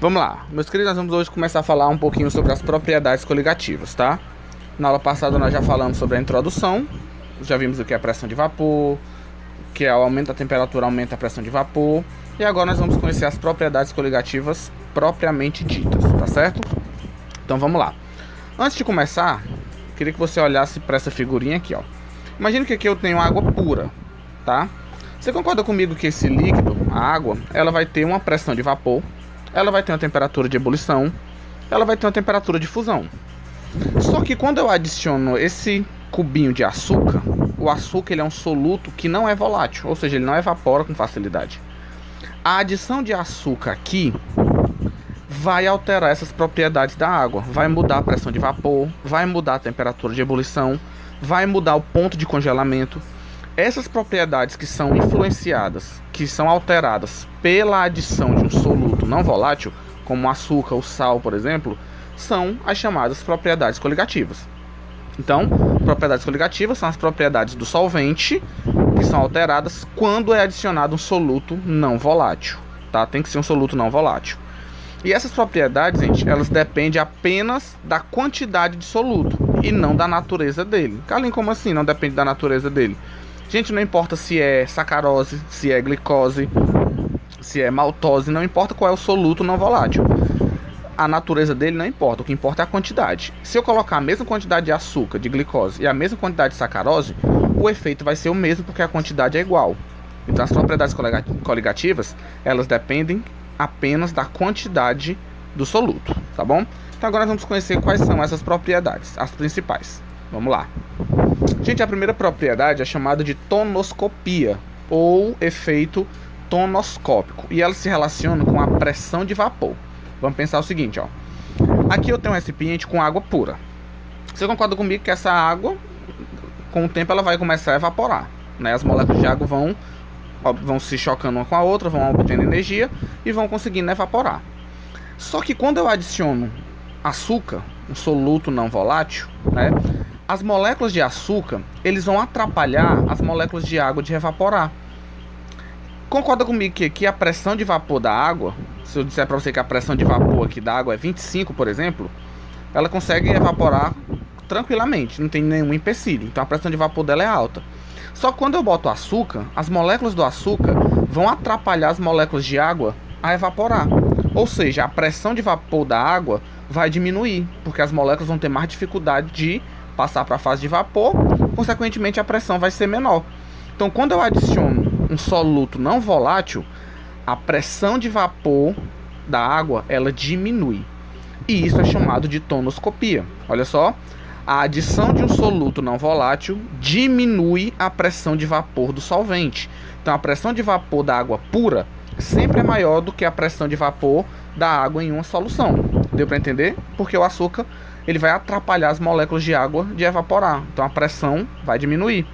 Vamos lá, meus queridos, nós vamos hoje começar a falar um pouquinho sobre as propriedades coligativas, tá? Na aula passada nós já falamos sobre a introdução, já vimos o que é a pressão de vapor, que é o aumento da temperatura aumenta a pressão de vapor, e agora nós vamos conhecer as propriedades coligativas propriamente ditas, tá certo? Então vamos lá. Antes de começar, queria que você olhasse para essa figurinha aqui, ó. Imagina que aqui eu tenho água pura, tá? Você concorda comigo que esse líquido, a água, ela vai ter uma pressão de vapor, ela vai ter uma temperatura de ebulição, ela vai ter uma temperatura de fusão. Só que quando eu adiciono esse cubinho de açúcar, o açúcar ele é um soluto que não é volátil, ou seja, ele não evapora com facilidade. A adição de açúcar aqui vai alterar essas propriedades da água, vai mudar a pressão de vapor, vai mudar a temperatura de ebulição, vai mudar o ponto de congelamento. Essas propriedades que são influenciadas, que são alteradas pela adição de um soluto não volátil, como o açúcar, o sal, por exemplo, são as chamadas propriedades coligativas. Então, propriedades coligativas são as propriedades do solvente que são alteradas quando é adicionado um soluto não volátil, tá? Tem que ser um soluto não volátil. E essas propriedades, gente, elas dependem apenas da quantidade de soluto e não da natureza dele. Carlinhos, como assim não depende da natureza dele? Gente, não importa se é sacarose, se é glicose, se é maltose, não importa qual é o soluto não volátil. A natureza dele não importa, o que importa é a quantidade. Se eu colocar a mesma quantidade de açúcar, de glicose e a mesma quantidade de sacarose, o efeito vai ser o mesmo porque a quantidade é igual. Então as propriedades coligativas, elas dependem apenas da quantidade do soluto, tá bom? Então agora nós vamos conhecer quais são essas propriedades, as principais. Vamos lá. Gente, a primeira propriedade é chamada de tonoscopia, ou efeito tonoscópico, e ela se relaciona com a pressão de vapor. Vamos pensar o seguinte, ó. Aqui eu tenho um recipiente com água pura. Você concorda comigo que essa água, com o tempo, ela vai começar a evaporar, né? As moléculas de água vão se chocando uma com a outra, vão obtendo energia e vão conseguindo evaporar. Só que quando eu adiciono açúcar, um soluto não volátil, né? As moléculas de açúcar, eles vão atrapalhar as moléculas de água de evaporar. Concorda comigo que aqui a pressão de vapor da água, se eu disser para você que a pressão de vapor aqui da água é 25, por exemplo, ela consegue evaporar tranquilamente, não tem nenhum empecilho. Então a pressão de vapor dela é alta. Só que quando eu boto açúcar, as moléculas do açúcar vão atrapalhar as moléculas de água a evaporar. Ou seja, a pressão de vapor da água vai diminuir, porque as moléculas vão ter mais dificuldade de passar para a fase de vapor, consequentemente a pressão vai ser menor. Então quando eu adiciono um soluto não volátil, a pressão de vapor da água ela diminui. E isso é chamado de tonoscopia. Olha só, a adição de um soluto não volátil diminui a pressão de vapor do solvente. Então a pressão de vapor da água pura sempre é maior do que a pressão de vapor da água em uma solução. Deu para entender? Porque o açúcar ele vai atrapalhar as moléculas de água de evaporar. Então a pressão vai diminuir.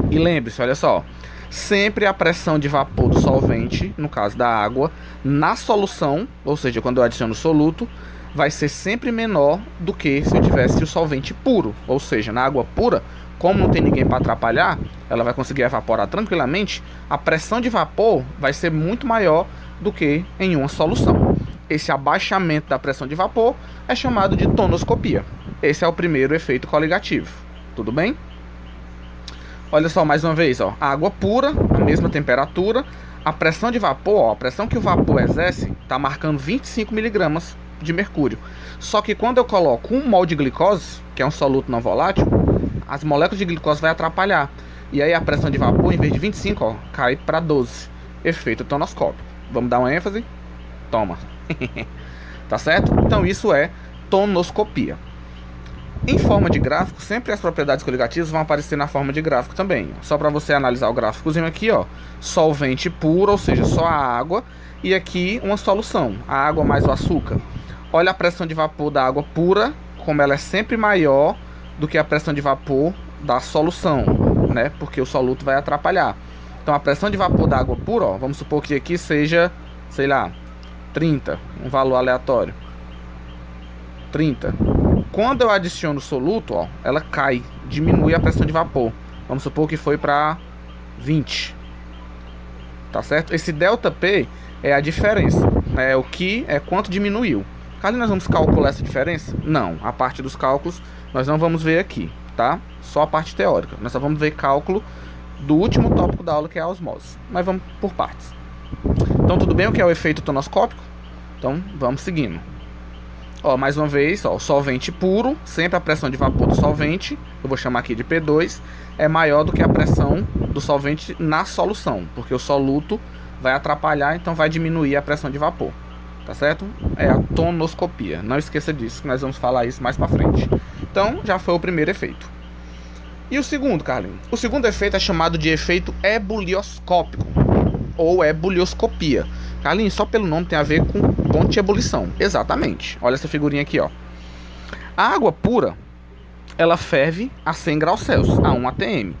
E lembre-se, olha só, sempre a pressão de vapor do solvente, no caso da água, na solução, ou seja, quando eu adiciono o soluto, vai ser sempre menor do que se eu tivesse o solvente puro. Ou seja, na água pura, como não tem ninguém para atrapalhar, ela vai conseguir evaporar tranquilamente, a pressão de vapor vai ser muito maior do que em uma solução. Esse abaixamento da pressão de vapor é chamado de tonoscopia. Esse é o primeiro efeito coligativo. Tudo bem? Olha só mais uma vez, ó, a água pura, a mesma temperatura, a pressão de vapor, ó, a pressão que o vapor exerce está marcando 25 miligramas de mercúrio. Só que quando eu coloco 1 mol de glicose, que é um soluto não volátil, as moléculas de glicose vai atrapalhar. E aí a pressão de vapor, em vez de 25, ó, cai para 12. Efeito tonoscópico. Vamos dar uma ênfase? Toma. Tá certo? Então isso é tonoscopia. Em forma de gráfico, sempre as propriedades coligativas vão aparecer na forma de gráfico também. Só para você analisar o gráficozinho aqui, ó, solvente puro, ou seja, só a água, e aqui uma solução, a água mais o açúcar. Olha a pressão de vapor da água pura, como ela é sempre maior do que a pressão de vapor da solução, né? Porque o soluto vai atrapalhar. Então a pressão de vapor da água pura, ó, vamos supor que aqui seja, sei lá, 30, um valor aleatório. 30. Quando eu adiciono o soluto, ó, ela cai, diminui a pressão de vapor. Vamos supor que foi para 20. Tá certo? Esse ΔP é a diferença. O que é quanto diminuiu. Carlinhos, nós vamos calcular essa diferença? Não, a parte dos cálculos nós não vamos ver aqui, tá? Só a parte teórica. Nós só vamos ver cálculo do último tópico da aula, que é a osmose. Mas vamos por partes. Então, tudo bem o que é o efeito tonoscópico? Então, vamos seguindo. Ó, mais uma vez, ó, o solvente puro, sempre a pressão de vapor do solvente, eu vou chamar aqui de P2, é maior do que a pressão do solvente na solução, porque o soluto vai atrapalhar, então vai diminuir a pressão de vapor, tá certo? É a tonoscopia, não esqueça disso, que nós vamos falar isso mais pra frente. Então, já foi o primeiro efeito. E o segundo, Carlinhos? O segundo efeito é chamado de efeito ebulioscópico, ou ebulioscopia. Carlinhos, só pelo nome tem a ver com ponto de ebulição. Exatamente. Olha essa figurinha aqui, ó. A água pura, ela ferve a 100 graus Celsius, a 1 atm,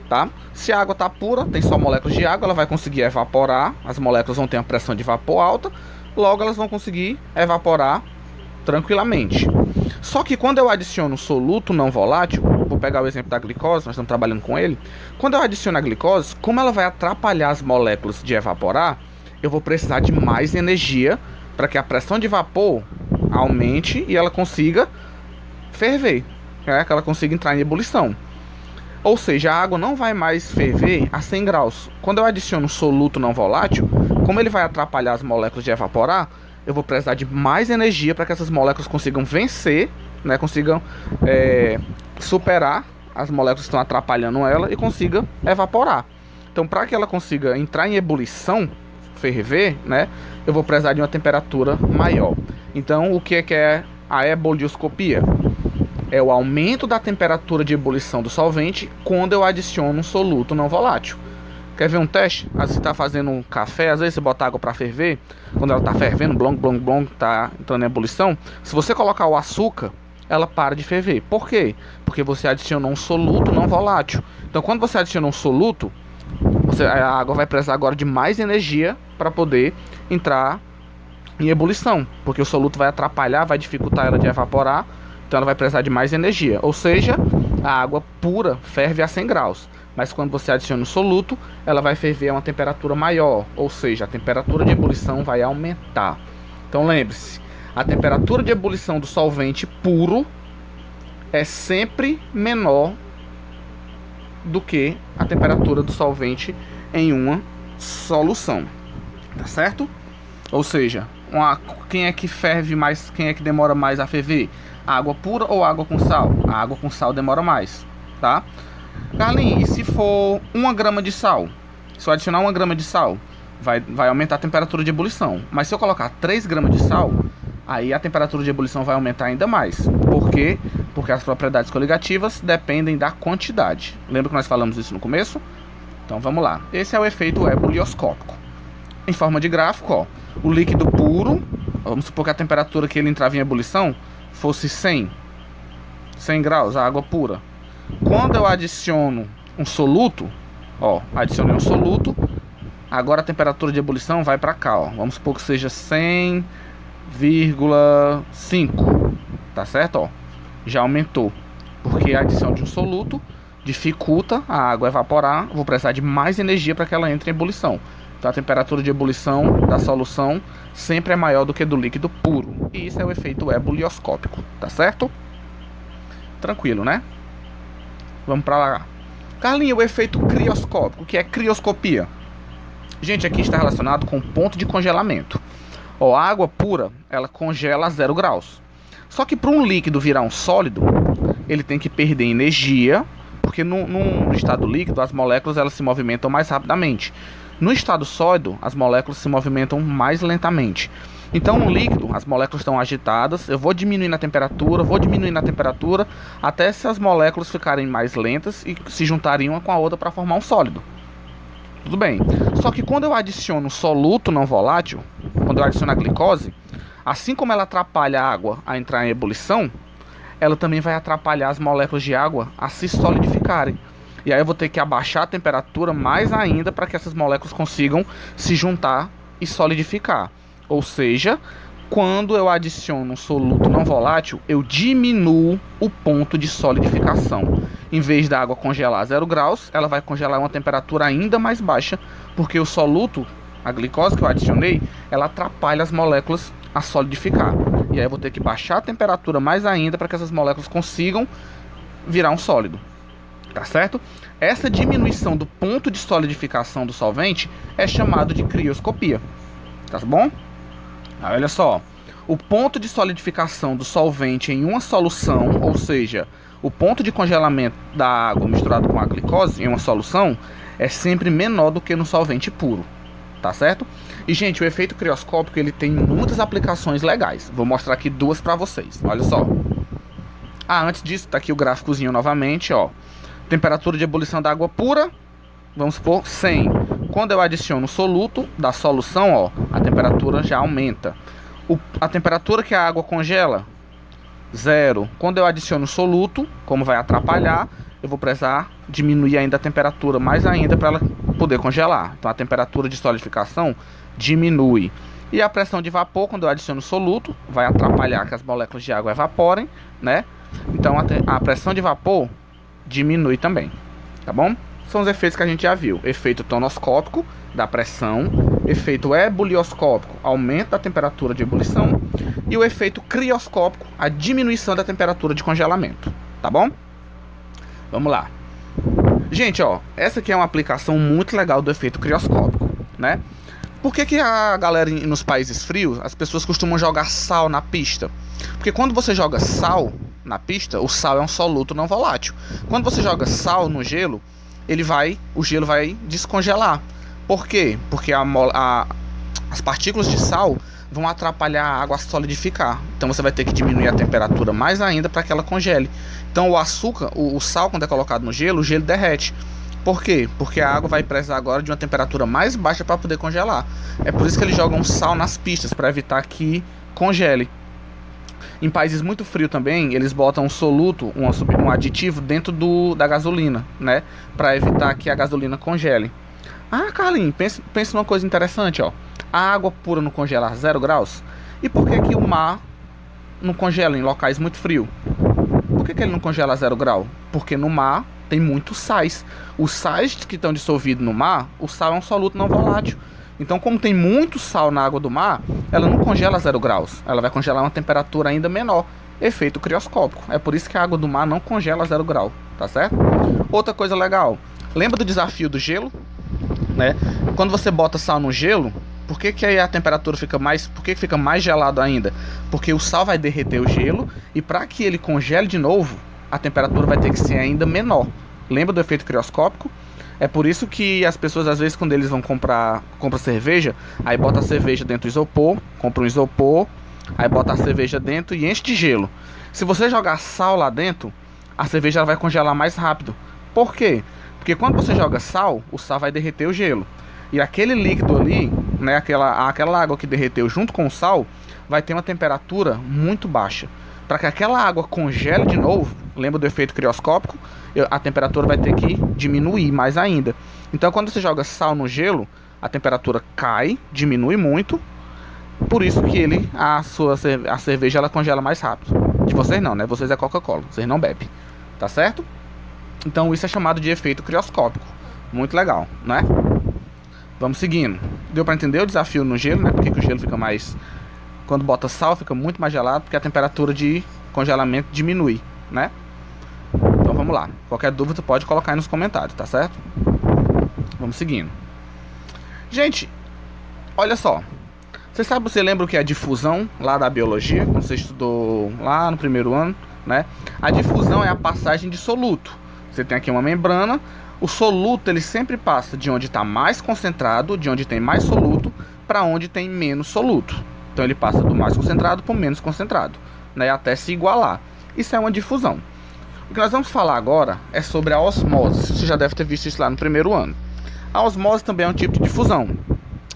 tá? Se a água tá pura, tem só moléculas de água, ela vai conseguir evaporar, as moléculas vão ter uma pressão de vapor alta, logo elas vão conseguir evaporar tranquilamente. Só que quando eu adiciono soluto não volátil, vou pegar o exemplo da glicose, nós estamos trabalhando com ele. Quando eu adiciono a glicose, como ela vai atrapalhar as moléculas de evaporar, eu vou precisar de mais energia para que a pressão de vapor aumente e ela consiga ferver, que ela consiga entrar em ebulição. Ou seja, a água não vai mais ferver a 100 graus. Quando eu adiciono soluto não volátil, como ele vai atrapalhar as moléculas de evaporar, eu vou precisar de mais energia para que essas moléculas consigam vencer, consigam superar as moléculas que estão atrapalhando ela e consiga evaporar. Então, para que ela consiga entrar em ebulição, ferver, eu vou precisar de uma temperatura maior. Então, o que é a ebulioscopia? É o aumento da temperatura de ebulição do solvente quando eu adiciono um soluto não volátil. Quer ver um teste? Às vezes você está fazendo um café, às vezes você bota água para ferver, quando ela está fervendo, blong, blong, blong, está entrando em ebulição. Se você colocar o açúcar, ela para de ferver. Por quê? Porque você adicionou um soluto não volátil. Então, quando você adiciona um soluto, a água vai precisar agora de mais energia para poder entrar em ebulição, porque o soluto vai atrapalhar, vai dificultar ela de evaporar, então ela vai precisar de mais energia. Ou seja, a água pura ferve a 100 graus, mas quando você adiciona o soluto, ela vai ferver a uma temperatura maior, ou seja, a temperatura de ebulição vai aumentar. Então lembre-se, a temperatura de ebulição do solvente puro é sempre menor do que a temperatura do solvente em uma solução, tá certo? Ou seja, quem é que ferve mais, quem é que demora mais a ferver? Água pura ou água com sal? A água com sal demora mais, tá? Carlinhos, e se for 1 grama de sal? Se eu adicionar 1 grama de sal, vai aumentar a temperatura de ebulição. Mas se eu colocar 3 gramas de sal, aí a temperatura de ebulição vai aumentar ainda mais. Por quê? Porque as propriedades coligativas dependem da quantidade. Lembra que nós falamos isso no começo? Então vamos lá. Esse é o efeito ebulioscópico. Em forma de gráfico, ó, o líquido puro, vamos supor que a temperatura que ele entrava em ebulição fosse 100 graus, a água pura. Quando eu adiciono um soluto, ó, adicionei um soluto, agora a temperatura de ebulição vai para cá, ó. Vamos supor que seja 100,5, tá certo, ó? Já aumentou, porque a adição de um soluto dificulta a água evaporar, vou precisar de mais energia para que ela entre em ebulição. Então a temperatura de ebulição da solução sempre é maior do que do líquido puro. E isso é o efeito ebulioscópico, tá certo? Tranquilo, né? Vamos para lá. Carlinhos, o efeito crioscópico, que é crioscopia. Gente, aqui está relacionado com o ponto de congelamento. Ó, a água pura, ela congela a 0 graus. Só que para um líquido virar um sólido, ele tem que perder energia, porque no estado líquido as moléculas elas se movimentam mais rapidamente. No estado sólido, as moléculas se movimentam mais lentamente. Então, no líquido, as moléculas estão agitadas, eu vou diminuindo a temperatura, até essas moléculas ficarem mais lentas e se juntarem uma com a outra para formar um sólido. Tudo bem. Só que quando eu adiciono soluto não volátil, quando eu adiciono a glicose, assim como ela atrapalha a água a entrar em ebulição, ela também vai atrapalhar as moléculas de água a se solidificarem. E aí eu vou ter que abaixar a temperatura mais ainda para que essas moléculas consigam se juntar e solidificar. Ou seja, quando eu adiciono um soluto não volátil, eu diminuo o ponto de solidificação. Em vez da água congelar a 0 graus, ela vai congelar a uma temperatura ainda mais baixa, porque o soluto, a glicose que eu adicionei, ela atrapalha as moléculas a solidificar. E aí eu vou ter que baixar a temperatura mais ainda para que essas moléculas consigam virar um sólido. Tá certo? Essa diminuição do ponto de solidificação do solvente é chamado de crioscopia. Tá bom? Olha só. O ponto de solidificação do solvente em uma solução, ou seja, o ponto de congelamento da água misturado com a glicose em uma solução, é sempre menor do que no solvente puro. Tá certo? E, gente, o efeito crioscópico ele tem muitas aplicações legais. Vou mostrar aqui duas para vocês. Olha só. Antes disso, tá aqui o gráficozinho novamente, ó. Temperatura de ebulição da água pura, vamos supor 100. Quando eu adiciono o soluto da solução, ó, a temperatura já aumenta. A temperatura que a água congela, 0. Quando eu adiciono o soluto, como vai atrapalhar, eu vou precisar diminuir ainda a temperatura mais ainda para ela poder congelar. Então a temperatura de solidificação diminui. E a pressão de vapor, quando eu adiciono o soluto, vai atrapalhar que as moléculas de água evaporem, né? Então a pressão de vapor diminui também, tá bom? São os efeitos que a gente já viu. Efeito tonoscópico, da pressão. Efeito ebulioscópico, aumento da temperatura de ebulição. E o efeito crioscópico, a diminuição da temperatura de congelamento, tá bom? Vamos lá. Gente, ó, essa aqui é uma aplicação muito legal do efeito crioscópico, né? Por que a galera nos países frios, as pessoas costumam jogar sal na pista? Porque quando você joga sal na pista, o sal é um soluto não volátil. Quando você joga sal no gelo, o gelo vai descongelar. Por quê? Porque as partículas de sal vão atrapalhar a água a solidificar. Então você vai ter que diminuir a temperatura mais ainda para que ela congele. Então o açúcar, o sal quando é colocado no gelo, o gelo derrete. Por quê? Porque a água vai precisar agora de uma temperatura mais baixa para poder congelar. É por isso que eles jogam sal nas pistas, para evitar que congele. Em países muito frios também, eles botam um soluto, um aditivo dentro da gasolina, né? Para evitar que a gasolina congele. Carlinhos, pensa numa coisa interessante, ó. A água pura não congela a 0 graus? E por que o mar não congela em locais muito frios? Por que ele não congela a 0 grau? Porque no mar tem muitos sais. Os sais que estão dissolvidos no mar, o sal é um soluto não volátil. Então, como tem muito sal na água do mar, ela não congela a 0 graus. Ela vai congelar a uma temperatura ainda menor. Efeito crioscópico. É por isso que a água do mar não congela a 0 grau, tá certo? Outra coisa legal. Lembra do desafio do gelo? Né? Quando você bota sal no gelo, por que aí a temperatura fica mais... Por que fica mais gelado ainda? Porque o sal vai derreter o gelo e para que ele congele de novo, a temperatura vai ter que ser ainda menor. Lembra do efeito crioscópico? É por isso que as pessoas, às vezes, quando eles vão compra cerveja, aí bota a cerveja dentro do isopor, compra um isopor, aí bota a cerveja dentro e enche de gelo. Se você jogar sal lá dentro, a cerveja ela vai congelar mais rápido. Por quê? Porque quando você joga sal, o sal vai derreter o gelo. E aquele líquido ali, né, aquela água que derreteu junto com o sal, vai ter uma temperatura muito baixa. Para que aquela água congele de novo, lembra do efeito crioscópico, a temperatura vai ter que diminuir mais ainda. Então quando você joga sal no gelo, a temperatura cai, diminui muito. Por isso que a cerveja ela congela mais rápido. De vocês não, né? Vocês é Coca-Cola, vocês não bebem. Tá certo? Então isso é chamado de efeito crioscópico. Muito legal, né? Vamos seguindo. Deu para entender o desafio no gelo, né? Porque que o gelo fica mais... Quando bota sal fica muito mais gelado, porque a temperatura de congelamento diminui, né? Então vamos lá. Qualquer dúvida pode colocar aí nos comentários, tá certo? Vamos seguindo. Gente, olha só. Você lembra o que é difusão lá da biologia? Quando você estudou lá no primeiro ano, né? A difusão é a passagem de soluto. Você tem aqui uma membrana. O soluto ele sempre passa de onde está mais concentrado, de onde tem mais soluto, para onde tem menos soluto. Então ele passa do mais concentrado para o menos concentrado, né, até se igualar. Isso é uma difusão. O que nós vamos falar agora é sobre a osmose. Você já deve ter visto isso lá no primeiro ano. A osmose também é um tipo de difusão.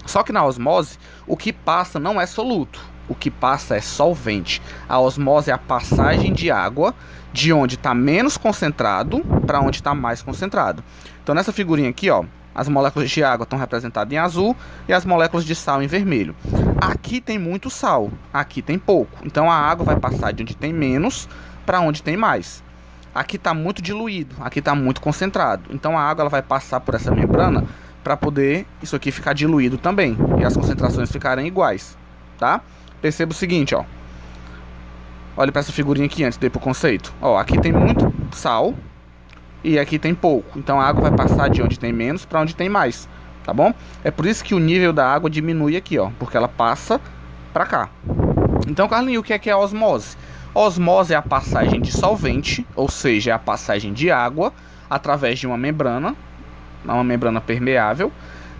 Só que na osmose, o que passa não é soluto. O que passa é solvente. A osmose é a passagem de água de onde está menos concentrado para onde está mais concentrado. Então nessa figurinha aqui, ó, as moléculas de água estão representadas em azul e as moléculas de sal em vermelho. Aqui tem muito sal, aqui tem pouco. Então a água vai passar de onde tem menos para onde tem mais. Aqui está muito diluído, aqui está muito concentrado. Então a água ela vai passar por essa membrana para poder isso aqui ficar diluído também e as concentrações ficarem iguais, tá? Perceba o seguinte, ó. Olha para essa figurinha aqui antes de ir pro conceito. Ó, aqui tem muito sal e aqui tem pouco. Então a água vai passar de onde tem menos para onde tem mais, tá bom? É por isso que o nível da água diminui aqui, ó, porque ela passa para cá. Então, Carlinhos, o que é a osmose? Osmose é a passagem de solvente, ou seja, é a passagem de água através de uma membrana permeável,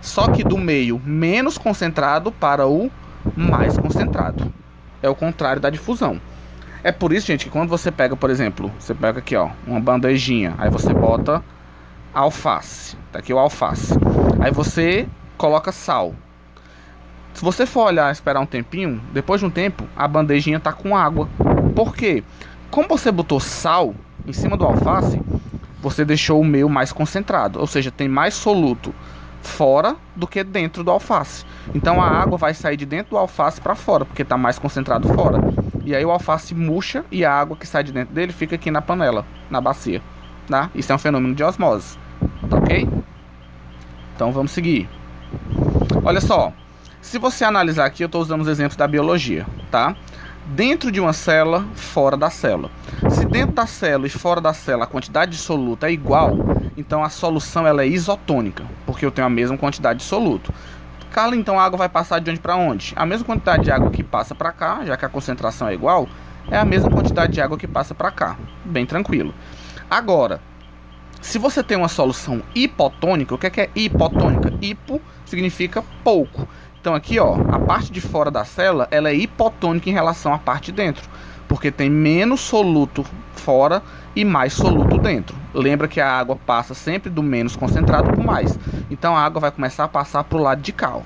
só que do meio menos concentrado para o mais concentrado. É o contrário da difusão. É por isso, gente, que quando você pega, por exemplo, você pega aqui, ó, uma bandejinha, aí você bota alface, tá aqui o alface, aí você coloca sal. Se você for olhar e esperar um tempinho, depois de um tempo, a bandejinha tá com água. Por quê? Como você botou sal em cima do alface, você deixou o meio mais concentrado, ou seja, tem mais soluto fora do que dentro do alface. Então a água vai sair de dentro do alface para fora, porque está mais concentrado fora. E aí o alface murcha e a água que sai de dentro dele fica aqui na panela, na bacia, tá? Isso é um fenômeno de osmose, tá ok? Então vamos seguir. Olha só, se você analisar aqui, eu estou usando os exemplos da biologia, tá? Dentro de uma célula, fora da célula. Se dentro da célula e fora da célula a quantidade de soluto é igual, então a solução ela é isotônica, porque eu tenho a mesma quantidade de soluto. Carla, então a água vai passar de onde para onde? A mesma quantidade de água que passa para cá, já que a concentração é igual, é a mesma quantidade de água que passa para cá. Bem tranquilo. Agora, se você tem uma solução hipotônica, o que é hipotônica? Hipo significa pouco. Então aqui, ó, a parte de fora da célula, ela é hipotônica em relação à parte de dentro, porque tem menos soluto fora e mais soluto dentro. Lembra que a água passa sempre do menos concentrado para o mais. Então a água vai começar a passar para o lado de cá, ó.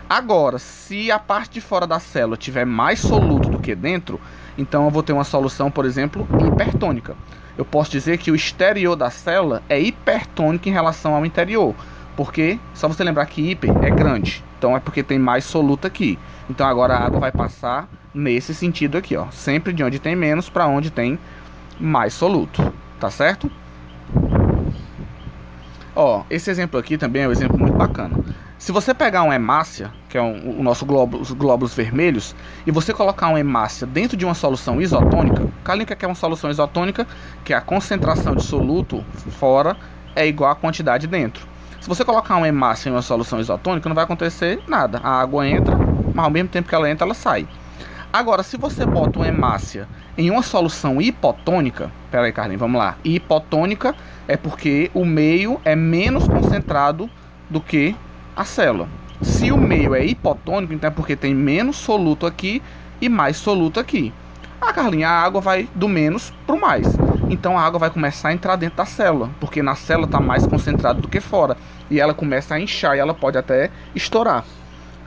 Agora, se a parte de fora da célula tiver mais soluto do que dentro, então eu vou ter uma solução, por exemplo, hipertônica. Eu posso dizer que o exterior da célula é hipertônico em relação ao interior, porque, só você lembrar que hiper é grande, então é porque tem mais soluto aqui. Então agora a água vai passar nesse sentido aqui, ó, sempre de onde tem menos para onde tem mais soluto, tá certo? Ó, esse exemplo aqui também é um exemplo muito bacana. Se você pegar uma hemácia, que é o nosso os glóbulos vermelhos, e você colocar uma hemácia dentro de uma solução isotônica, Carlinhos, o que é uma solução isotônica? Que é a concentração de soluto fora é igual à quantidade dentro. Se você colocar uma hemácia em uma solução isotônica, não vai acontecer nada. A água entra, mas ao mesmo tempo que ela entra, ela sai. Agora, se você bota uma hemácia em uma solução hipotônica, pera aí, Carlinhos, vamos lá. Hipotônica é porque o meio é menos concentrado do que a célula. Se o meio é hipotônico, então é porque tem menos soluto aqui e mais soluto aqui. Ah, Carlinhos, a água vai do menos para o mais. Então a água vai começar a entrar dentro da célula, porque na célula está mais concentrado do que fora. E ela começa a inchar e ela pode até estourar.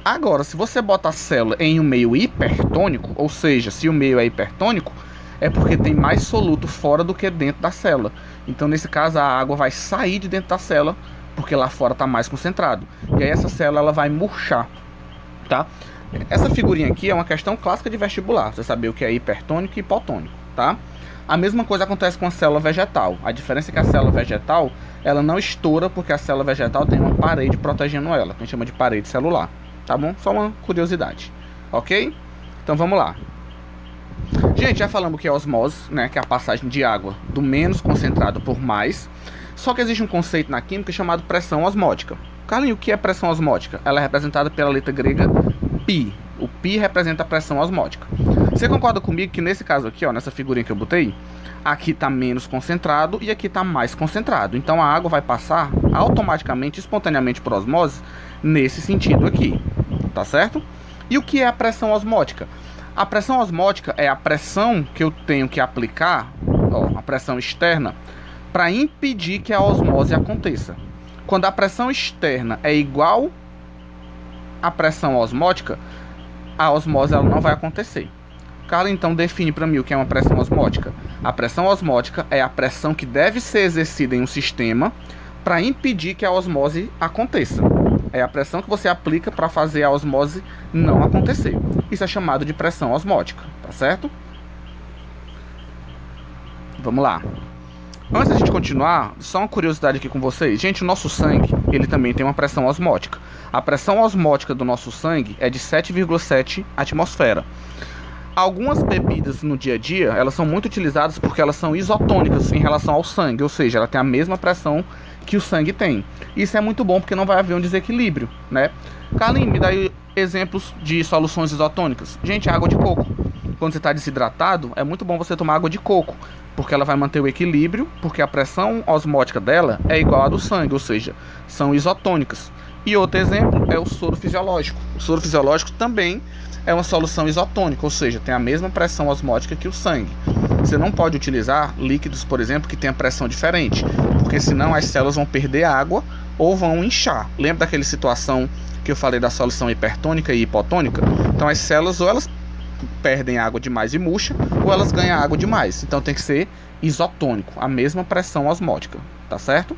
Agora, se você bota a célula em um meio hipertônico, ou seja, se o meio é hipertônico, é porque tem mais soluto fora do que dentro da célula. Então, nesse caso, a água vai sair de dentro da célula, porque lá fora está mais concentrado. E aí essa célula ela vai murchar, tá? Essa figurinha aqui é uma questão clássica de vestibular, você saber o que é hipertônico e hipotônico, tá? A mesma coisa acontece com a célula vegetal. A diferença é que a célula vegetal, ela não estoura porque a célula vegetal tem uma parede protegendo ela, que a gente chama de parede celular, tá bom? Só uma curiosidade, ok? Então vamos lá. Gente, já falamos que é osmose, né? Que é a passagem de água do menos concentrado por mais. Só que existe um conceito na química chamado pressão osmótica. Carlinhos, o que é pressão osmótica? Ela é representada pela letra grega π. O π representa a pressão osmótica. Você concorda comigo que nesse caso aqui, ó, nessa figurinha que eu botei, aqui está menos concentrado e aqui está mais concentrado. Então a água vai passar automaticamente, espontaneamente por osmose, nesse sentido aqui, tá certo? E o que é a pressão osmótica? A pressão osmótica é a pressão que eu tenho que aplicar, ó, a pressão externa, para impedir que a osmose aconteça. Quando a pressão externa é igual à pressão osmótica, a osmose ela não vai acontecer. Carla, então define para mim o que é uma pressão osmótica. A pressão osmótica é a pressão que deve ser exercida em um sistema para impedir que a osmose aconteça. É a pressão que você aplica para fazer a osmose não acontecer. Isso é chamado de pressão osmótica, tá certo? Vamos lá. Antes da gente continuar, só uma curiosidade aqui com vocês. Gente, o nosso sangue, ele também tem uma pressão osmótica. A pressão osmótica do nosso sangue é de 7,7 atmosfera. Algumas bebidas no dia a dia, elas são muito utilizadas porque elas são isotônicas em relação ao sangue, ou seja, ela tem a mesma pressão que o sangue tem. Isso é muito bom porque não vai haver um desequilíbrio, né? Carlinhos, me dá aí exemplos de soluções isotônicas. Gente, água de coco. Quando você está desidratado, é muito bom você tomar água de coco, porque ela vai manter o equilíbrio, porque a pressão osmótica dela é igual à do sangue, ou seja, são isotônicas. E outro exemplo é o soro fisiológico. O soro fisiológico também é uma solução isotônica, ou seja, tem a mesma pressão osmótica que o sangue. Você não pode utilizar líquidos, por exemplo, que tenham pressão diferente, porque senão as células vão perder água ou vão inchar. Lembra daquela situação que eu falei da solução hipertônica e hipotônica? Então as células ou elas perdem água demais e murcha, ou elas ganham água demais. Então tem que ser isotônico, a mesma pressão osmótica, tá certo?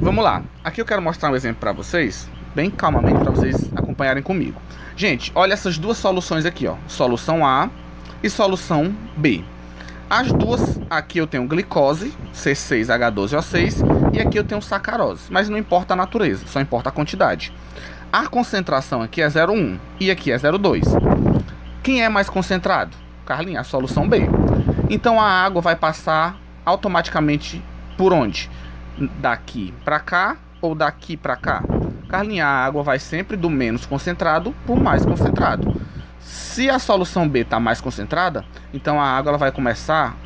Vamos lá, aqui eu quero mostrar um exemplo para vocês, bem calmamente, para vocês acompanharem comigo. Gente, olha essas duas soluções aqui, ó, solução A e solução B. As duas, aqui eu tenho glicose, C6H12O6, e aqui eu tenho sacarose, mas não importa a natureza, só importa a quantidade. A concentração aqui é 0,1 e aqui é 0,2. Quem é mais concentrado? Carlinhos, a solução B. Então a água vai passar automaticamente por onde? Daqui para cá ou daqui para cá? Carlinhos, a água vai sempre do menos concentrado para o mais concentrado. Se a solução B está mais concentrada, então a água ela vai começar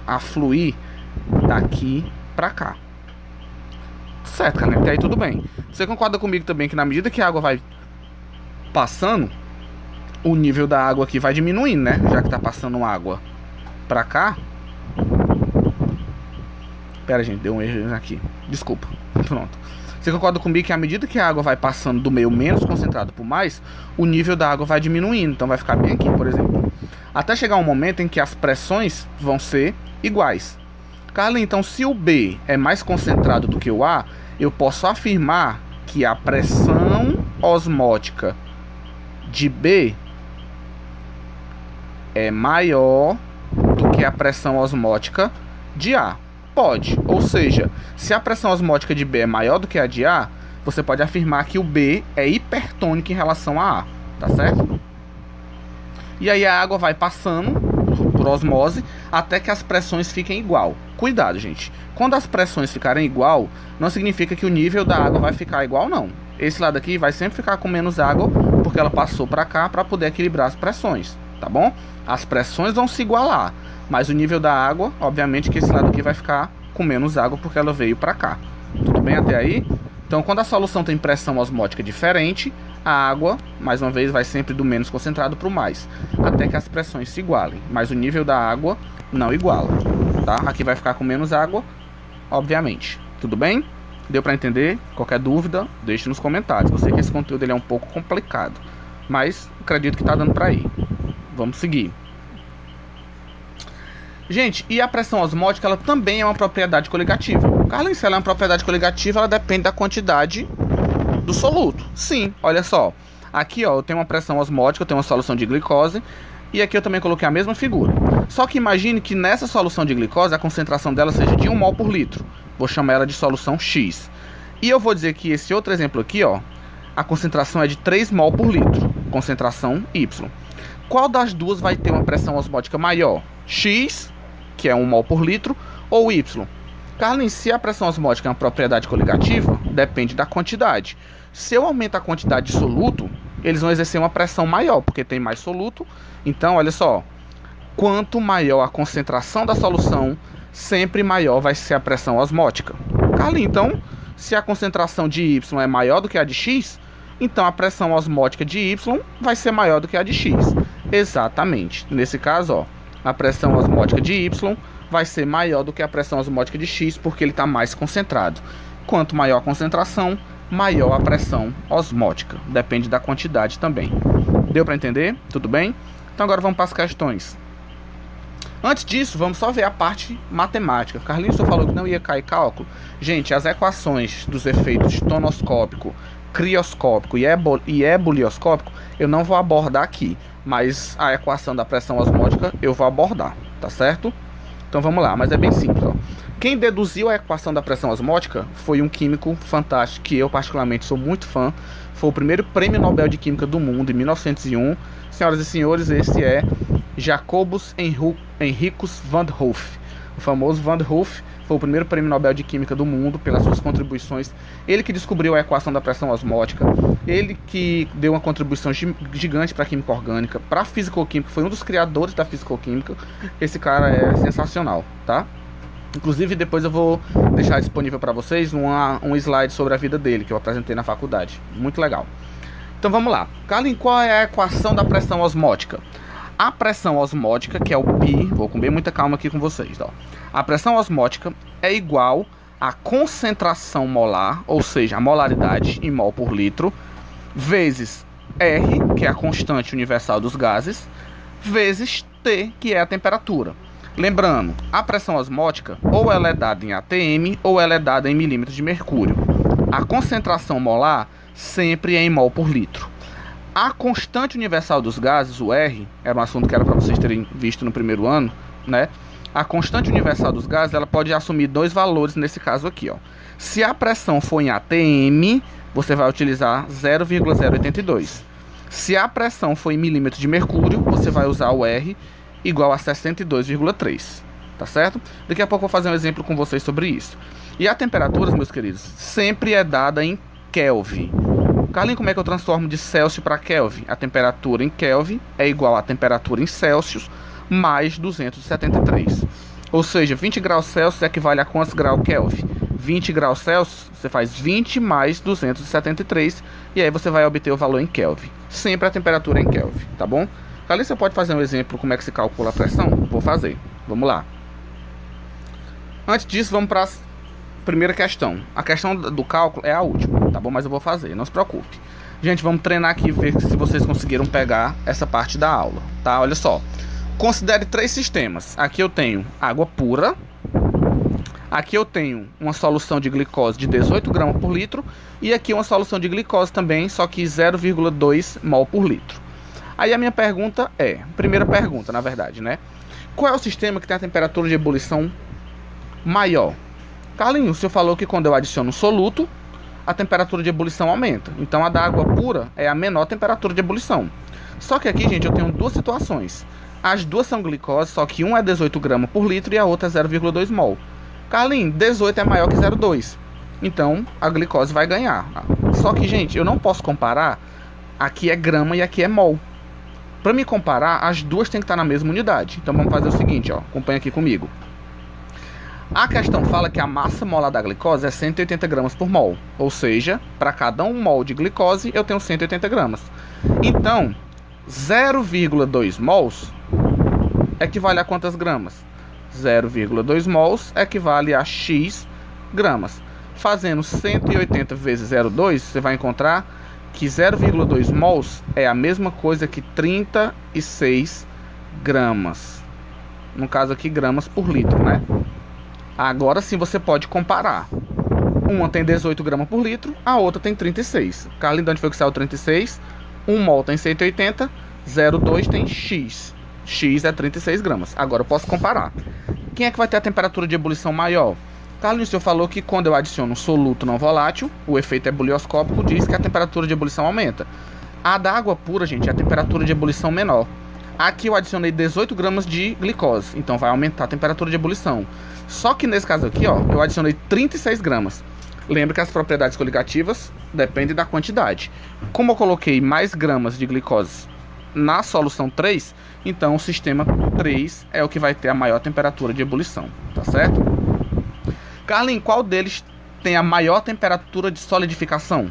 a fluir daqui para cá. Certo, Carlinhos, até aí tudo bem. Você concorda comigo também que na medida que a água vai passando, o nível da água aqui vai diminuindo, né? Já que tá passando água pra cá. Pera, gente, deu um erro aqui. Desculpa. Pronto. Você concorda comigo que à medida que a água vai passando do meio menos concentrado por mais, o nível da água vai diminuindo. Então vai ficar bem aqui, por exemplo. Até chegar um momento em que as pressões vão ser iguais. Carlinhos, então se o B é mais concentrado do que o A, eu posso afirmar que a pressão osmótica de B é maior do que a pressão osmótica de A. Pode, ou seja, se a pressão osmótica de B é maior do que a de A, você pode afirmar que o B é hipertônico em relação a A, tá certo? E aí a água vai passando por osmose até que as pressões fiquem igual. Cuidado, gente. Quando as pressões ficarem igual, não significa que o nível da água vai ficar igual, não. Esse lado aqui vai sempre ficar com menos água, porque ela passou para cá para poder equilibrar as pressões, tá bom? As pressões vão se igualar, mas o nível da água, obviamente que esse lado aqui vai ficar com menos água, porque ela veio para cá. Tudo bem até aí? Então, quando a solução tem pressão osmótica diferente, a água, mais uma vez, vai sempre do menos concentrado para o mais, até que as pressões se igualem, mas o nível da água não iguala, tá? Aqui vai ficar com menos água, obviamente. Tudo bem? Deu para entender? Qualquer dúvida, deixe nos comentários. Eu sei que esse conteúdo ele é um pouco complicado, mas acredito que tá dando para ir. Vamos seguir. Gente, e a pressão osmótica, ela também é uma propriedade coligativa. Carlinhos, se ela é uma propriedade coligativa, ela depende da quantidade do soluto. Sim, olha só. Aqui, ó, eu tenho uma pressão osmótica, eu tenho uma solução de glicose, e aqui eu também coloquei a mesma figura. Só que imagine que nessa solução de glicose, a concentração dela seja de 1 mol por litro. Vou chamar ela de solução X. E eu vou dizer que esse outro exemplo aqui, ó, a concentração é de 3 mol por litro, concentração Y. Qual das duas vai ter uma pressão osmótica maior? X, que é 1 mol por litro, ou Y? Carlinhos, se a pressão osmótica é uma propriedade coligativa, depende da quantidade. Se eu aumento a quantidade de soluto, eles vão exercer uma pressão maior, porque tem mais soluto. Então, olha só, quanto maior a concentração da solução, sempre maior vai ser a pressão osmótica. Carlinhos, então, se a concentração de Y é maior do que a de X, então a pressão osmótica de Y vai ser maior do que a de X. Exatamente. Nesse caso, ó, a pressão osmótica de Y vai ser maior do que a pressão osmótica de X, porque ele está mais concentrado. Quanto maior a concentração, maior a pressão osmótica. Depende da quantidade também. Deu para entender? Tudo bem? Então agora vamos para as questões. Antes disso, vamos só ver a parte matemática. Carlinhos, você falou que não ia cair cálculo. Gente, as equações dos efeitos tonoscópico, crioscópico e ebulioscópico, eu não vou abordar aqui. Mas a equação da pressão osmótica eu vou abordar, tá certo? Então vamos lá, mas é bem simples, ó. Quem deduziu a equação da pressão osmótica foi um químico fantástico, que eu particularmente sou muito fã. Foi o primeiro prêmio Nobel de Química do mundo, em 1901. Senhoras e senhores, esse é Jacobus Henricus van 't Hoff. O famoso Van 't Hoff foi o primeiro prêmio Nobel de Química do mundo pelas suas contribuições. Ele que descobriu a equação da pressão osmótica. Ele que deu uma contribuição gigante para a química orgânica, para a fisicoquímica. Foi um dos criadores da fisicoquímica. Esse cara é sensacional, tá? Inclusive, depois eu vou deixar disponível para vocês um slide sobre a vida dele, que eu apresentei na faculdade. Muito legal. Então vamos lá. Carlinhos, qual é a equação da pressão osmótica? A pressão osmótica, que é o π, vou com bem muita calma aqui com vocês, ó. A pressão osmótica é igual à concentração molar, ou seja, a molaridade em mol por litro, vezes R, que é a constante universal dos gases, vezes T, que é a temperatura. Lembrando, a pressão osmótica ou ela é dada em atm ou ela é dada em milímetros de mercúrio. A concentração molar sempre é em mol por litro. A constante universal dos gases, o R, era um assunto que era para vocês terem visto no primeiro ano, né? A constante universal dos gases, ela pode assumir dois valores nesse caso aqui, ó. Se a pressão for em atm, você vai utilizar 0,082. Se a pressão for em milímetros de mercúrio, você vai usar o R igual a 62,3, tá certo? Daqui a pouco eu vou fazer um exemplo com vocês sobre isso. E a temperatura, meus queridos, sempre é dada em Kelvin. Carlinhos, como é que eu transformo de Celsius para Kelvin? A temperatura em Kelvin é igual à temperatura em Celsius mais 273. Ou seja, 20 graus Celsius equivale a quantos graus Kelvin? 20 graus Celsius, você faz 20 mais 273, e aí você vai obter o valor em Kelvin. Sempre a temperatura em Kelvin, tá bom? Carlinhos, você pode fazer um exemplo como é que se calcula a pressão? Vou fazer. Vamos lá. Antes disso, vamos para a primeira questão. A questão do cálculo é a última, tá bom? Mas eu vou fazer, não se preocupe. Gente, vamos treinar aqui e ver se vocês conseguiram pegar essa parte da aula, tá? Olha só. Considere três sistemas. Aqui eu tenho água pura. Aqui eu tenho uma solução de glicose de 18 gramas por litro. E aqui uma solução de glicose também, só que 0,2 mol por litro. Aí a minha pergunta é, primeira pergunta, na verdade, né? Qual é o sistema que tem a temperatura de ebulição maior? Carlinhos, o senhor falou que quando eu adiciono soluto, a temperatura de ebulição aumenta. Então a da água pura é a menor temperatura de ebulição. Só que aqui, gente, eu tenho duas situações. As duas são glicose, só que uma é 18 gramas por litro e a outra é 0,2 mol. Carlinhos, 18 é maior que 0,2. Então a glicose vai ganhar. Só que, gente, eu não posso comparar. Aqui é grama e aqui é mol. Para me comparar, as duas têm que estar na mesma unidade. Então vamos fazer o seguinte, ó, acompanha aqui comigo. A questão fala que a massa molar da glicose é 180 gramas por mol. Ou seja, para cada 1 mol de glicose, eu tenho 180 gramas. Então, 0,2 mols equivale a quantas gramas? 0,2 mols equivale a X gramas. Fazendo 180 vezes 0,2, você vai encontrar que 0,2 mols é a mesma coisa que 36 gramas. No caso aqui, gramas por litro, né? Agora sim você pode comparar. Uma tem 18 gramas por litro, a outra tem 36. Carlinhos, de onde foi que saiu 36? 1 mol tem 180, 0,2 tem X. X é 36 gramas. Agora eu posso comparar. Quem é que vai ter a temperatura de ebulição maior? Carlinhos, o senhor falou que quando eu adiciono um soluto não volátil, o efeito ebulioscópico diz que a temperatura de ebulição aumenta. A da água pura, gente, é a temperatura de ebulição menor. Aqui eu adicionei 18 gramas de glicose, então vai aumentar a temperatura de ebulição. Só que nesse caso aqui, ó, eu adicionei 36 gramas. Lembra que as propriedades coligativas dependem da quantidade. Como eu coloquei mais gramas de glicose na solução 3, então o sistema 3 é o que vai ter a maior temperatura de ebulição, tá certo? Carlinhos, qual deles tem a maior temperatura de solidificação?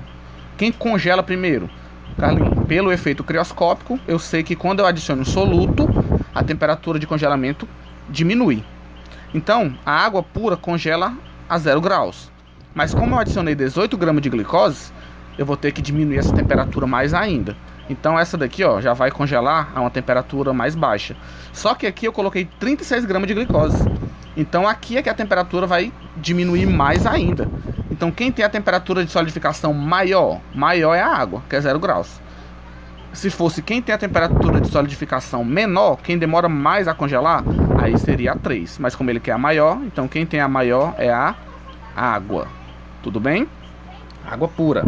Quem congela primeiro? Carlinhos, pelo efeito crioscópico, eu sei que quando eu adiciono soluto, a temperatura de congelamento diminui. Então, a água pura congela a 0 graus. Mas como eu adicionei 18 gramas de glicose, eu vou ter que diminuir essa temperatura mais ainda. Então essa daqui, ó, já vai congelar a uma temperatura mais baixa. Só que aqui eu coloquei 36 gramas de glicose. Então aqui é que a temperatura vai diminuir mais ainda. Então quem tem a temperatura de solidificação maior é a água, que é 0 graus. Se fosse quem tem a temperatura de solidificação menor, quem demora mais a congelar, Aí seria a 3. Mas como ele quer a maior, então quem tem a maior é a água. Tudo bem? Água pura.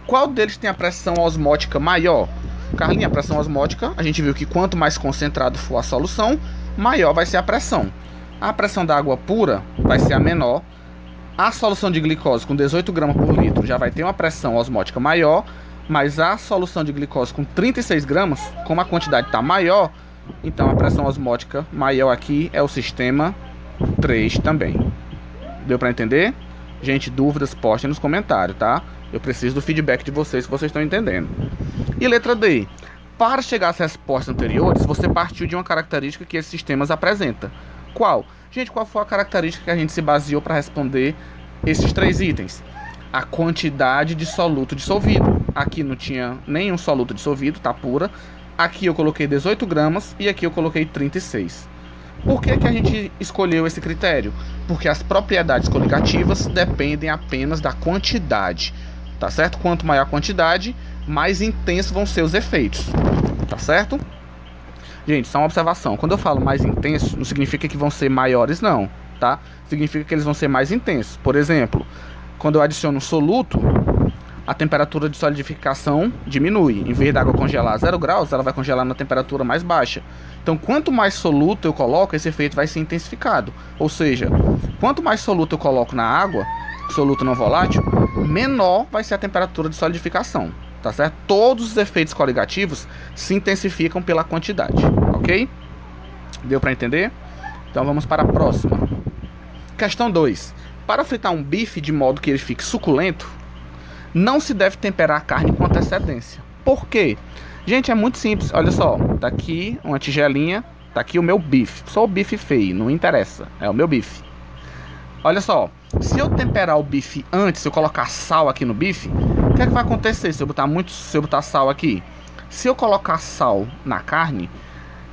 Qual deles tem a pressão osmótica maior? Carlinhos, a pressão osmótica, a gente viu que quanto mais concentrado for a solução, maior vai ser a pressão. A pressão da água pura vai ser a menor. A solução de glicose com 18 gramas por litro já vai ter uma pressão osmótica maior, mas a solução de glicose com 36 gramas, como a quantidade está maior, então a pressão osmótica maior aqui é o sistema 3 também. Deu para entender? Gente, dúvidas, postem nos comentários, tá? Eu preciso do feedback de vocês, se vocês estão entendendo. E letra D. Para chegar às respostas anteriores, você partiu de uma característica que esses sistemas apresentam. Qual? Gente, qual foi a característica que a gente se baseou para responder esses 3 itens? A quantidade de soluto dissolvido. Aqui não tinha nenhum soluto dissolvido, tá pura. Aqui eu coloquei 18 gramas e aqui eu coloquei 36. Por que que a gente escolheu esse critério? Porque as propriedades coligativas dependem apenas da quantidade, tá certo? Quanto maior a quantidade, mais intensos vão ser os efeitos, tá certo? Gente, só uma observação. Quando eu falo mais intenso, não significa que vão ser maiores, não, tá? Significa que eles vão ser mais intensos. Por exemplo, quando eu adiciono um soluto, a temperatura de solidificação diminui. Em vez da água congelar a 0 graus, ela vai congelar na temperatura mais baixa. Então, quanto mais soluto eu coloco, esse efeito vai ser intensificado. Ou seja, quanto mais soluto eu coloco na água, soluto não volátil, menor vai ser a temperatura de solidificação. Tá certo? Todos os efeitos coligativos se intensificam pela quantidade, ok? Deu para entender? Então vamos para a próxima. Questão 2. Para fritar um bife de modo que ele fique suculento, não se deve temperar a carne com antecedência. Por quê? Gente, é muito simples. Olha só, tá aqui uma tigelinha, tá aqui o meu bife. Só o bife feio, não interessa, é o meu bife. Olha só, se eu temperar o bife antes, se eu colocar sal aqui no bife, o que é que vai acontecer se eu botar sal aqui? Se eu colocar sal na carne,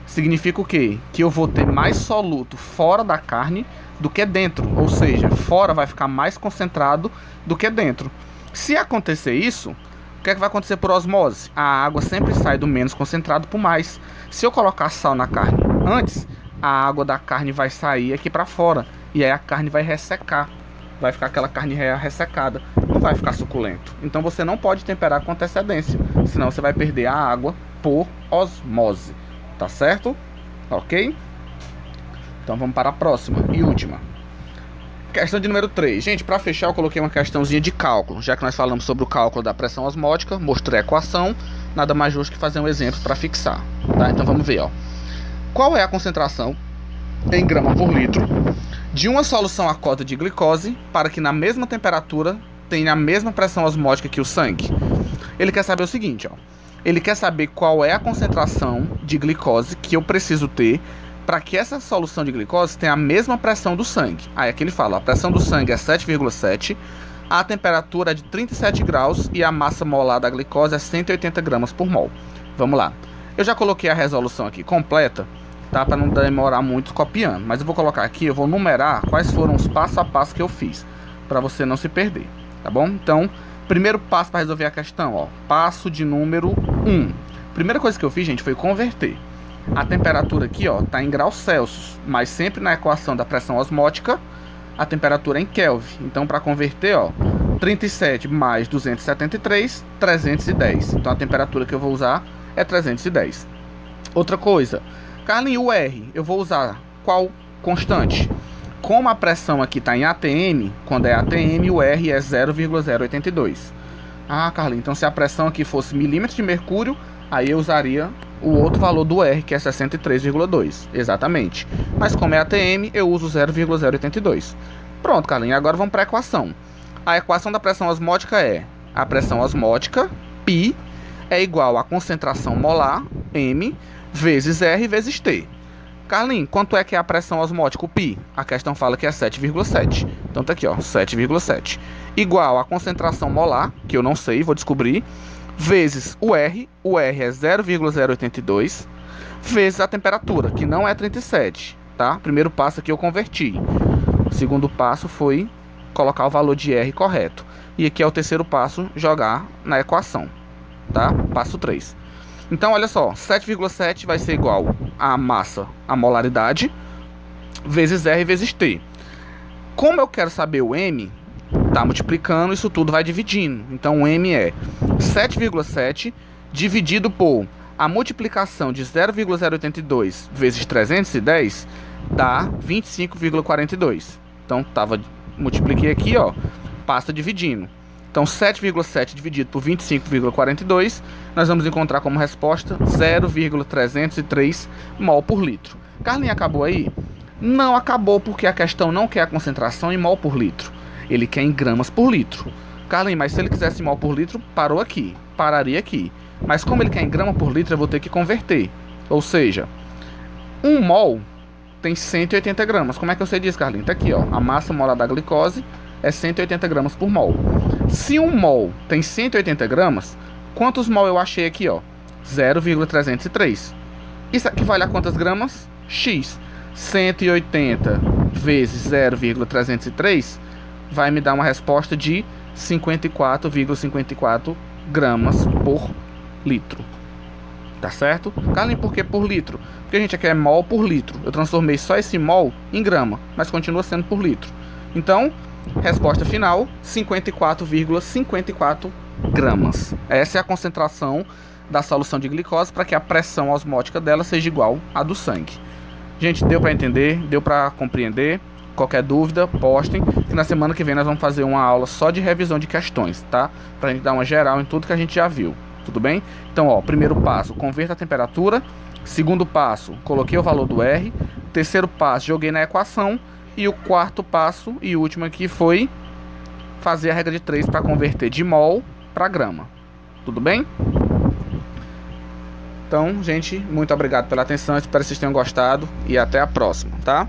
significa o quê? Que eu vou ter mais soluto fora da carne do que dentro. Ou seja, fora vai ficar mais concentrado do que dentro. Se acontecer isso, o que é que vai acontecer por osmose? A água sempre sai do menos concentrado para o mais. Se eu colocar sal na carne antes, a água da carne vai sair aqui para fora. E aí a carne vai ressecar. Vai ficar aquela carne ressecada. Não vai ficar suculento. Então você não pode temperar com antecedência. Senão você vai perder a água por osmose. Tá certo? Ok? Então vamos para a próxima e última. Questão de número 3. Gente, para fechar eu coloquei uma questãozinha de cálculo. Já que nós falamos sobre o cálculo da pressão osmótica, mostrei a equação. Nada mais justo que fazer um exemplo para fixar. Tá? Então vamos ver, ó. Qual é a concentração em grama por litro de uma solução aquosa de glicose para que na mesma temperatura tenha a mesma pressão osmótica que o sangue? Ele quer saber o seguinte, ó. Ele quer saber qual é a concentração de glicose que eu preciso ter para que essa solução de glicose tenha a mesma pressão do sangue. Aí aqui ele fala, ó, a pressão do sangue é 7,7, a temperatura é de 37 graus e a massa molar da glicose é 180 gramas por mol. Vamos lá. Eu já coloquei a resolução aqui completa, tá? Para não demorar muito copiando. Mas eu vou colocar aqui, eu vou numerar quais foram os passo a passo que eu fiz, para você não se perder, tá bom? Então, primeiro passo para resolver a questão, ó. Passo de número 1. Primeira coisa que eu fiz, gente, foi converter. A temperatura aqui, ó, tá em graus Celsius, mas sempre na equação da pressão osmótica, a temperatura é em Kelvin. Então, para converter, ó, 37 mais 273, 310. Então, a temperatura que eu vou usar é 310. Outra coisa, Carlinhos, o R, eu vou usar qual constante? Como a pressão aqui está em ATM, quando é ATM, o R é 0,082. Ah, Carlinhos, então se a pressão aqui fosse milímetros de mercúrio, aí eu usaria o outro valor do R, que é 63,2. Exatamente. Mas como é ATM, eu uso 0,082. Pronto, Carlinhos, agora vamos para a equação. A equação da pressão osmótica é a pressão osmótica, π, é igual à concentração molar, M, vezes R vezes T. Carlinhos, quanto é que é a pressão osmótica, o π? A questão fala que é 7,7. Então tá aqui, ó, 7,7. Igual à concentração molar, que eu não sei, vou descobrir, vezes o R é 0,082, vezes a temperatura, que não é 37, tá? Primeiro passo aqui eu converti. O segundo passo foi colocar o valor de R correto. E aqui é o terceiro passo, jogar na equação, tá? Passo 3. Então, olha só, 7,7 vai ser igual a massa, a molaridade, vezes R vezes T. Como eu quero saber o M, tá multiplicando, isso tudo vai dividindo. Então, o M é 7,7 dividido por a multiplicação de 0,082 vezes 310 dá 25,42. Então, multipliquei aqui, ó, passa dividindo. Então, 7,7 dividido por 25,42, nós vamos encontrar como resposta 0,303 mol por litro. Carlinhos, acabou aí? Não acabou, porque a questão não quer a concentração em mol por litro. Ele quer em gramas por litro. Carlinhos, mas se ele quisesse em mol por litro, parou aqui, pararia aqui. Mas como ele quer em grama por litro, eu vou ter que converter. Ou seja, 1 mol tem 180 gramas. Como é que eu sei disso, Carlinhos? Tá aqui, ó. A massa molar da glicose é 180 gramas por mol. Se 1 mol tem 180 gramas, quantos mol eu achei aqui, ó? 0,303. Isso equivale a quantas gramas? X. 180 vezes 0,303 vai me dar uma resposta de 54,54 gramas por litro. Tá certo? Carlinhos, por que por litro? Porque a gente aqui é mol por litro. Eu transformei só esse mol em grama, mas continua sendo por litro. Então, resposta final, 54,54 gramas. Essa é a concentração da solução de glicose para que a pressão osmótica dela seja igual à do sangue. Gente, deu para entender? Deu para compreender? Qualquer dúvida, postem. Que na semana que vem nós vamos fazer uma aula só de revisão de questões, tá? Pra gente dar uma geral em tudo que a gente já viu. Tudo bem? Então, ó, primeiro passo, converta a temperatura. Segundo passo, coloquei o valor do R. Terceiro passo, joguei na equação. E o quarto passo e último aqui foi fazer a regra de 3 para converter de mol para grama. Tudo bem? Então, gente, muito obrigado pela atenção. Espero que vocês tenham gostado e até a próxima, tá?